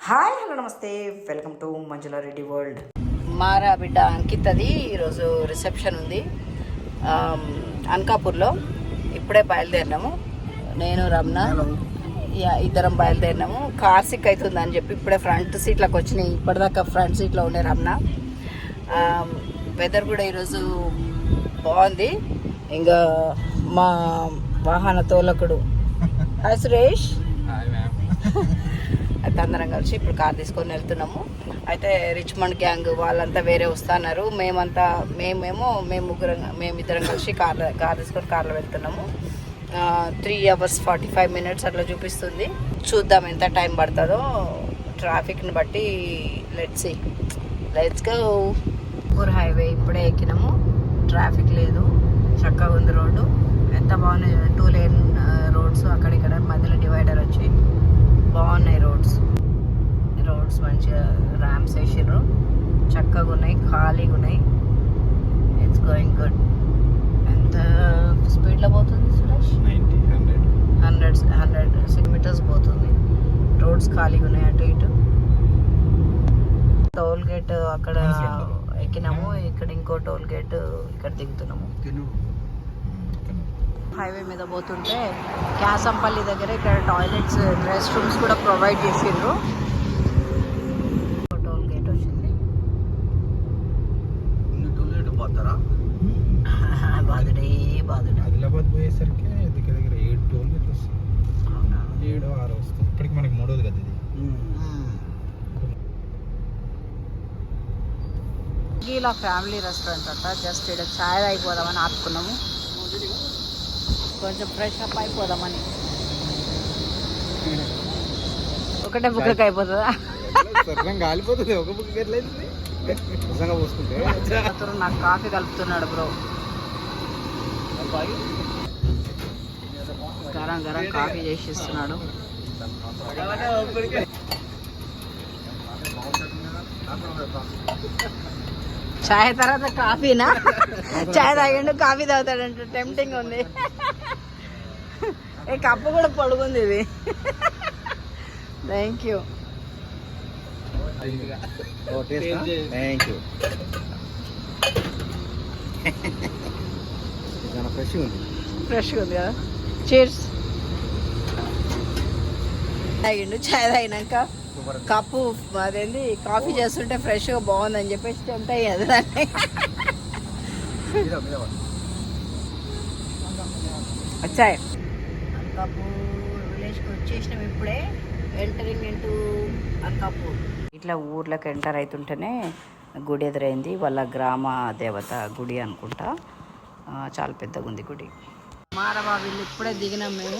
Hi hello నమస్తే, welcome to Manjula Reddy world. మారా బిడ్డ అంకితది ఈరోజు రిసెప్షన్ ఉంది అనకాపూర్లో. ఇప్పుడే బయలుదేరినాము, నేను రమణ ఇద్దరం బయలుదేరినాము. కార్ సిక్ అవుతుంది అని చెప్పి ఇప్పుడే ఫ్రంట్ సీట్లకు వచ్చినాయి. ఇప్పటిదాకా ఫ్రంట్ సీట్లో ఉండే రమణ. వెదర్ కూడా ఈరోజు బాగుంది. ఇంకా మా వాహన తోలకుడు హాయ్ సురేష్ అయితే అందరం కలిసి ఇప్పుడు కార్ తీసుకొని వెళ్తున్నాము. అయితే రిచ్మండ్ గ్యాంగ్ వాళ్ళంతా వేరే వస్తున్నారు. మేమిద్దరం కలిసి కార్ తీసుకొని కార్లో వెళ్తున్నాము. 3 hours 45 minutes అట్లా చూపిస్తుంది. చూద్దాం ఎంత టైం పడుతుందో ట్రాఫిక్ని బట్టి. Let's go. ఊర్ హైవే ఇప్పుడే ఎక్కినాము. ట్రాఫిక్ లేదు, చక్కగా ఉంది రోడ్డు. ఎంత బాగున్నాయి, 2 lane రోడ్స్. అక్కడిక్కడ మధ్యలో డివైడర్ వచ్చి బాగున్నాయి రోడ్స్. మంచిగా ర్యామ్స్ వేసారు, చక్కగా ఉన్నాయి, ఖాళీగా ఉన్నాయి. It's going good. ఎంత స్పీడ్లో పోతుంది సురేష్? 100 meters పోతుంది. రోడ్స్ ఖాళీగా ఉన్నాయి అటు ఇటు. టోల్ గేట్ అక్కడ ఎక్కినాము. ఇక్కడ ఇంకో టోల్ గేట్, ఇక్కడ దిగుతున్నాము. హైవే మీద పోతుంటే క్యాసంపల్లి దగ్గర ఇక్కడ టాయిలెట్స్, రెస్ట్ రూమ్స్ కూడా ప్రొవైడ్ చేసిండ్రు. టోల్ గేట్ వచ్చింది. బాదుడే ఆదిలాబాద్ పోయేసరికి దగ్గర 7 టోల్ గేట్లు వస్తాయి. 7 6 వస్తాయి. ఇప్పటికి మనకి 3వది కదా ఇది. ఇలా ఫ్యామిలీ రెస్టారెంట్ అంట. జస్ట్ ఇక్కడ ఛాయ్ అయిపోదామని ఆపుకున్నాము, కొంచెం ఫ్రెష్ అప్ అయిపోదామని. ఒకటే బుక్కకి అయిపోతుందా? కాలిపోతుంది ఒక బుక్. ఎట్లయితుంది నిజంగా పోసుకుంటే. నాకు కాఫీ కలుపుతున్నాడు బ్రో. గరం గరం కాఫీ చేసి ఇస్తున్నాడు. చాయ్ తర్వాత కాఫీనా? చాయ్ తాగిండు, కాఫీ తాగుతాడంట. టెంప్టింగ్ ఉంది. ఏ కప్పు కూడా పొడుగుంది ఇది. Thank you. ఫ్రెష్గా ఉంది కదా. చీర్స్. తాగిండు. చాయ్ తాగినాక కప్పు అదేంది కాఫీ చేస్తుంటే ఫ్రెష్గా బాగుందని చెప్పేసి టెంప్ట్ అయ్యేది దాన్ని. వచ్చాయి అనకాపూర్ విలేజ్కి వచ్చేసినాం ఇప్పుడే. Entering into Anakapur. ఇట్లా ఊర్లోకి ఎంటర్ అవుతుంటేనే గుడి ఎదురైంది. వాళ్ళ గ్రామ దేవత గుడి అనుకుంటా. చాలా పెద్దగా ఉంది గుడి. మారవా వీళ్ళు ఇప్పుడే దిగినాం మేము.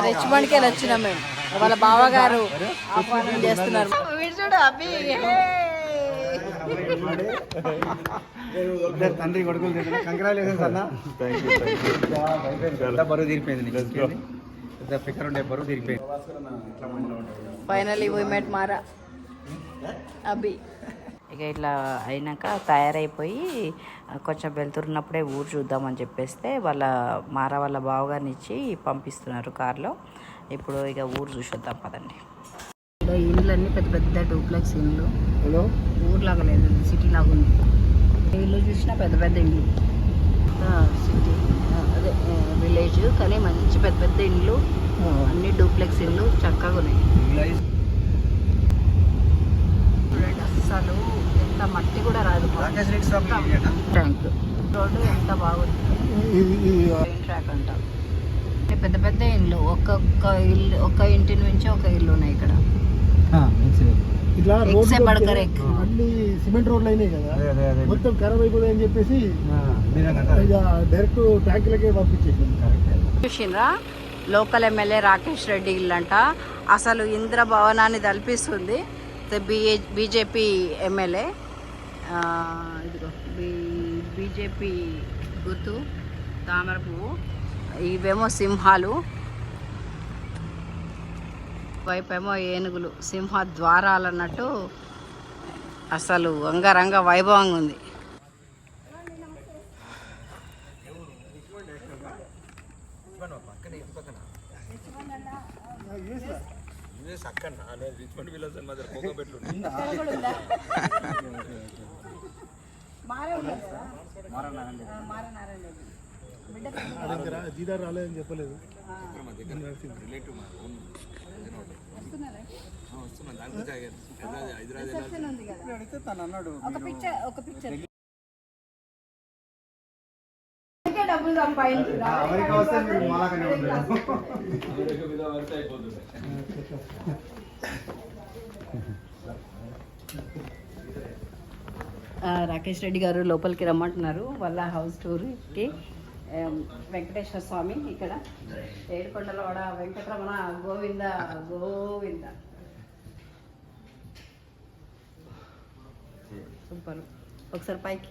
రిచ్మండ్కి వెళ్ళి వచ్చినాం మేము. వాళ్ళ బావగారు ఆహ్వానం చేస్తున్నారు. చూడు అభి, తండ్రి కొడుకులు కంగ్రాచులేషన్స్ అన్న. బరువు తీరిపోయింది, ఫికర్ ఉండే బరువు తీరిపోయింది. ఫైనలీ వి మెట్ మారా అభి. ఇక ఇట్లా అయినాక తయారైపోయి కొంచెం వెళ్తున్నప్పుడే ఊరు చూద్దామని చెప్పేస్తే వాళ్ళ బావగారిని ఇచ్చి పంపిస్తున్నారు కార్లో. ఇప్పుడు ఇక ఊరు చూసొద్దాం పదండి. ఇక్కడ ఇండ్లన్నీ పెద్ద పెద్ద డూప్లెక్స్ ఇండ్లు. ఊర్లాగా లేదు, సిటీ లాగా ఉంది. ఇల్లు చూసినా పెద్ద పెద్ద ఇండ్లు. సిటీ అదే విలేజ్, కానీ మంచి పెద్ద పెద్ద ఇండ్లు, అన్ని డూప్లెక్స్ ఇండ్లు చక్కగా ఉన్నాయి. అసలు ఎంత మట్టి కూడా రాదు. ట్యాంక్ రోడ్డు ఎంత బాగుంది. ట్రాక్ అంట. పెద్ద పెద్ద ఇండ్లు, ఒక్క ఇంటి నుంచి ఒక ఇల్లు ఉన్నాయి ఇక్కడ. సిమెంట్ రోడ్లు అయినాయి కదా, మొత్తం ఖరాబ్ అయిపోతాయి అని చెప్పేసి డైరెక్ట్ ట్యాంకులకే పంపించేసి. చూసిండ్రా, లోకల్ ఎమ్మెల్యే రాకేష్ రెడ్డి ఇల్లు అంట. అసలు ఇంద్ర భవనాన్ని తలపిస్తుంది. BJP MLA. ఇదిగో బీజేపీ గుర్తు తామర పువ్వు. ఇవేమో సింహాలు, వైపేమో ఏనుగులు, సింహ ద్వారాలు అన్నట్టు. అసలు అంగరంగ వైభవంగా ఉంది. జీదార్ రాలేదని చెప్పలేదు. డబ్బులు సంపాదించు రాకేష్ రెడ్డి గారు లోపలికి రమ్మంటున్నారు వాళ్ళ హౌస్ టూర్కి. వెంకటేశ్వర స్వామి ఇక్కడ ఏడుకొండలవాడ వెంకటరమణ గోవింద గోవింద. సూపర్. ఒకసారి పైకి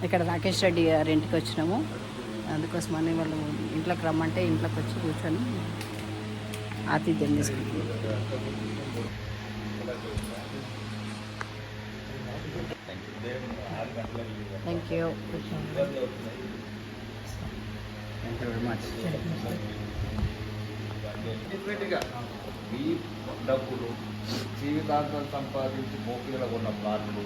ఇక్కడ రాకేష్ రెడ్డి గారి ఇంటికి వచ్చినాము. అందుకోసమని వాళ్ళు ఇంట్లోకి రమ్మంటే ఇంట్లోకి వచ్చి కూర్చొని ఆతిథ్యం తీసుకుంటాం. Thank you very much. ఈ డబ్బులు జీవితాంతం సంపాదించి మోకిలో ఉన్న ప్లాట్లు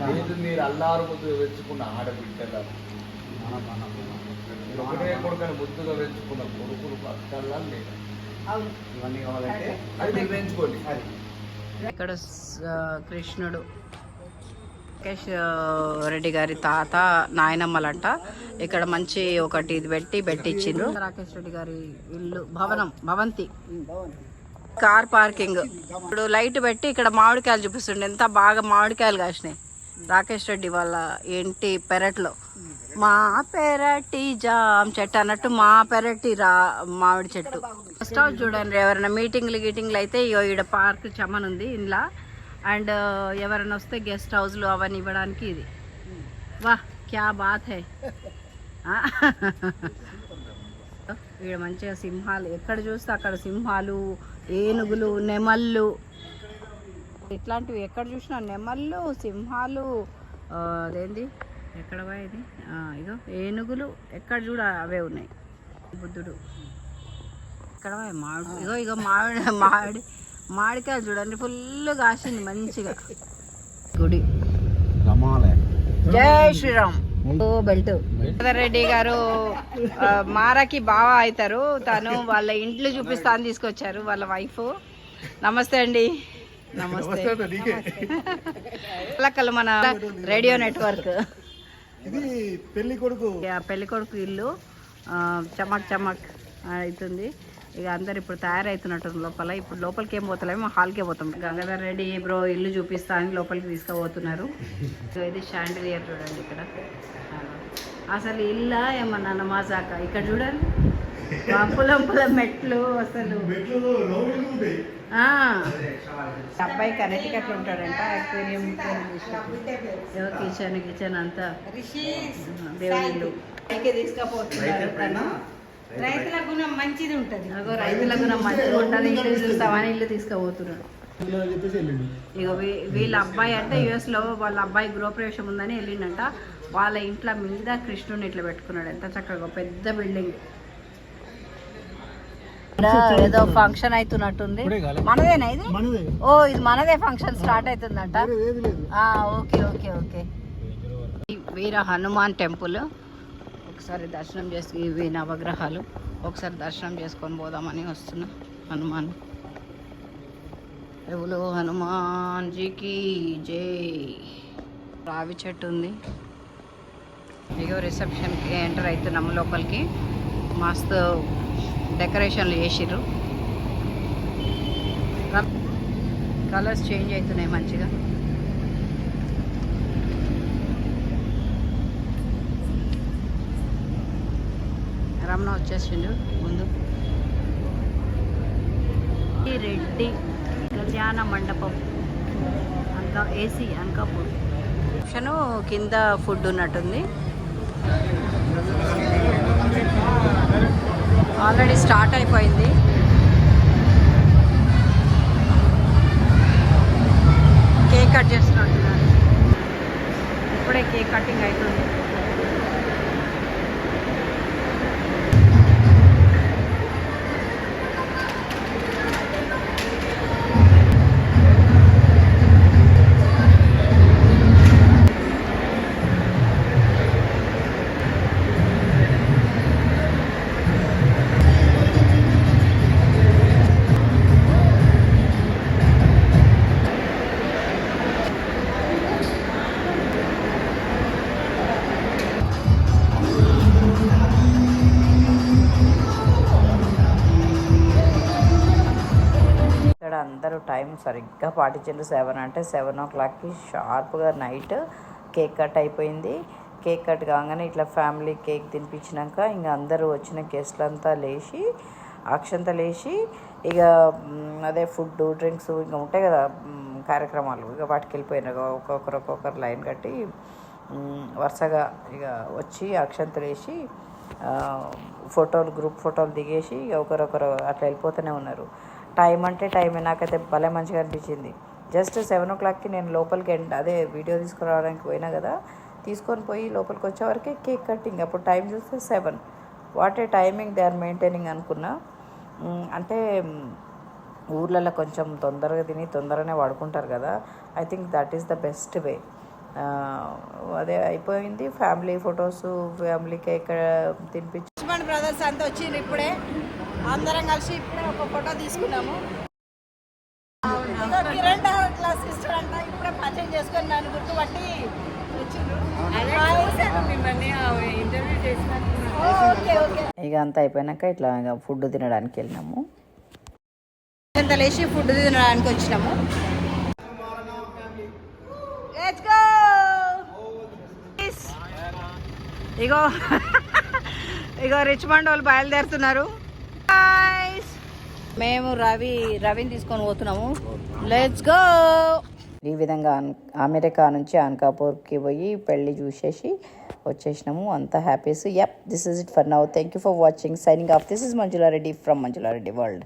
లేదు, మీరు అల్లారు ముద్దుగా వెచ్చుకున్న ఆడబిడ్డల ఒకటే కొడుకని ముద్దుగా వెచ్చుకున్న కొడుకులు పక్కల్లా లేదు. ఇవన్నీ కావాలంటే అది మీరు పెంచుకోండి. ఇక్కడ కృష్ణుడు రాకేష్ రెడ్డి గారి తాత నాయనమ్మలంట. ఇక్కడ మంచి ఒకటి ఇది పెట్టి ఇచ్చిండ్రు. రాకేష్ రెడ్డి గారి ఇల్లు భవంతి కార్ పార్కింగ్. ఇప్పుడు లైట్ పెట్టి ఇక్కడ మామిడికాయలు చూపిస్తుండే. ఎంత బాగా మామిడికాయలు కాసినాయి రాకేష్ రెడ్డి వాళ్ళ ఇంటి పెరట్లో. మా పెరటి జామ్ చెట్టు అన్నట్టు మా పెరటి మామిడి చెట్టు. ఫస్ట్ హౌస్ చూడండి. ఎవరైనా మీటింగ్లు అయితే ఈడ పార్క్ చమనుంది ఇంట్లో. అండ్ ఎవరైనా వస్తే గెస్ట్ హౌస్లు అవన్నీ ఇవ్వడానికి ఇది. వాహ్ క్యా బాత్ హై. ఇక్కడ మంచిగా సింహాలు, ఎక్కడ చూస్తే అక్కడ సింహాలు, ఏనుగులు, నెమళ్ళు, ఇట్లాంటివి ఎక్కడ చూసినా నెమళ్ళు, సింహాలు. అదేంది ఎక్కడ ఇది ఇగో ఏనుగులు ఎక్కడ చూడ అవే ఉన్నాయి. బుద్ధుడు ఇక్కడ ఇగో మామిడికాయలు చూడండి ఫుల్ కాసింది మంచిగా. గుడి జై శ్రీరామ్. బెల్ట్ రెడ్డి గారు మారాకి బాగా అవుతారు. తను వాళ్ళ ఇంట్లో చూపిస్తా అని తీసుకొచ్చారు వాళ్ళ వైఫ్. నమస్తే అండి. నమస్తే. మన రేడియో నెట్వర్క్ పెళ్లి కొడుకు ఇల్లు చమక్ అవుతుంది. ఇక అందరు ఇప్పుడు తయారవుతున్నట్టు లోపల. ఇప్పుడు లోపలికి ఏం పోతలేమో, హాల్కే పోతాం. గంగాధర్ రెడ్డి బ్రో ఇల్లు చూపిస్తా అని లోపలికి తీసుకుపోతున్నారు. సో ఇది షాండిలియర్ చూడండి ఇక్కడ. అసలు ఇల్లా ఏమన్నా నమాజాక. ఇక్కడ చూడండి పుల మెట్లు. అసలు అబ్బాయి కనెక్టికట్లు ఉంటాడంట. అక్వేరియం కిచెన్ అంతా దేవుడి ఇల్లు తీసుకుపోతున్నారు. తను రైతుల గుణం మంచిది ఉంటుంది. రైతుల గుణం మంచిగా ఉంటుంది. ఇల్లు చూస్తామని ఇల్లు తీసుకుపోతున్నాడు. ఇక వీళ్ళ అబ్బాయి అంటే యుఎస్లో వాళ్ళ అబ్బాయి గృహప్రవేశం ఉందని వెళ్ళిండంట. వాళ్ళ ఇంట్లో మీద కృష్ణుని ఇట్లా పెట్టుకున్నాడు. ఎంత చక్కగా పెద్ద బిల్డింగ్. ఏదో ఫంక్షన్ అవుతున్నట్టుంది. మనదేనా ఇది? ఓ ఇది మనదే ఫంక్షన్ స్టార్ట్ అవుతుందంట. Okay okay okay. Veera Hanuman temple ఒకసారి దర్శనం చేసి, ఇవి నవగ్రహాలు ఒకసారి దర్శనం చేసుకొని పోదామని వస్తున్నా. హనుమాన్ ఎవరు హనుమాన్ జీకి జై. రావి చెట్టు ఉంది. ఇగో రిసెప్షన్కి ఎంటర్ అవుతున్నాము లోపలికి. మస్తు డెకరేషన్లు చేసిర్రు. కలర్స్ చేంజ్ అవుతున్నాయి మంచిగా. రమణ వచ్చేసిండు ముందు. రెడ్డి కళ్యాణ మండపం ఏసీ అనకాపూర్. రిసెప్షను, కింద ఫుడ్ ఉన్నట్టుంది. ఆల్రెడీ స్టార్ట్ అయిపోయింది. కేక్ కట్ చేస్తున్నట్టున్నారు. ఇప్పుడే కేక్ కటింగ్ అవుతుంది. ఇక్కడ అందరూ టైం సరిగ్గా పాటించారు. 7 అంటే 7 o'clockకి షార్ప్గా నైట్ కేక్ కట్ అయిపోయింది. కేక్ కట్ కాగానే ఇట్లా ఫ్యామిలీ కేక్ తినిపించినాక ఇంకా అందరూ వచ్చిన గెస్ట్లంతా లేచి అక్షంతలు వేసి ఇక అదే ఫుడ్ డ్రింక్స్ ఇంకా ఉంటాయి కదా కార్యక్రమాలు, ఇక వాటికి వెళ్ళిపోయినారు. ఒక్కొక్కరు లైన్ కట్టి వరుసగా ఇక వచ్చి అక్షంతలు వేసి గ్రూప్ ఫోటోలు దిగేసి ఇక ఒకరొకరు అట్లా వెళ్ళిపోతూనే ఉన్నారు. టైం అంటే టైమే. నాకైతే భలే మంచిగా అనిపించింది. జస్ట్ 7 o'clockకి నేను లోపలికి అదే వీడియో తీసుకురావడానికి పోయినా కదా, తీసుకొని పోయి లోపలికి వచ్చేవరకే కేక్ కటింగ్. అప్పుడు టైం చూస్తే 7. What a timing they are maintaining అనుకున్నా. అంటే ఊర్లలో కొంచెం తొందరగా తిని తొందరగానే పడుకుంటారు కదా. I think that is the best way. అదే అయిపోయింది. ఫ్యామిలీ ఫొటోస్, ఫ్యామిలీ కేక్ తినిపించి లక్ష్మణ్ బ్రదర్స్ అంతా వచ్చిండ్రు. ఇప్పుడే అందరం కలిసి ఇప్పుడే ఒక ఫోటో తీసుకున్నాము. కిరణ్ క్లాస్ సిస్టర్ అంట ఇప్పుడే పరిచయం చేసుకొని నన్ను గుర్తుపట్టి ఇక అంతా అయిపోయినాక ఇట్లా ఫుడ్ తినడానికి వెళ్ళినాము. ఎంత లేచి ఫుడ్ తినడానికి వచ్చినాము. ఇగో ఇగో రిచ్మండ్ వాళ్ళు బయలుదేరుతున్నారు. మేము రవిని తీసుకొని పోతున్నాము. Let's go. ఈ విధంగా అమెరికా నుంచి అనకాపూర్కి పోయి పెళ్ళి చూసేసి వచ్చేసినాము. అంతా హ్యాపీస్. Yup, this is it for now. Thank you for watching. Signing off. This is Manjula Reddy from Manjula Reddy world.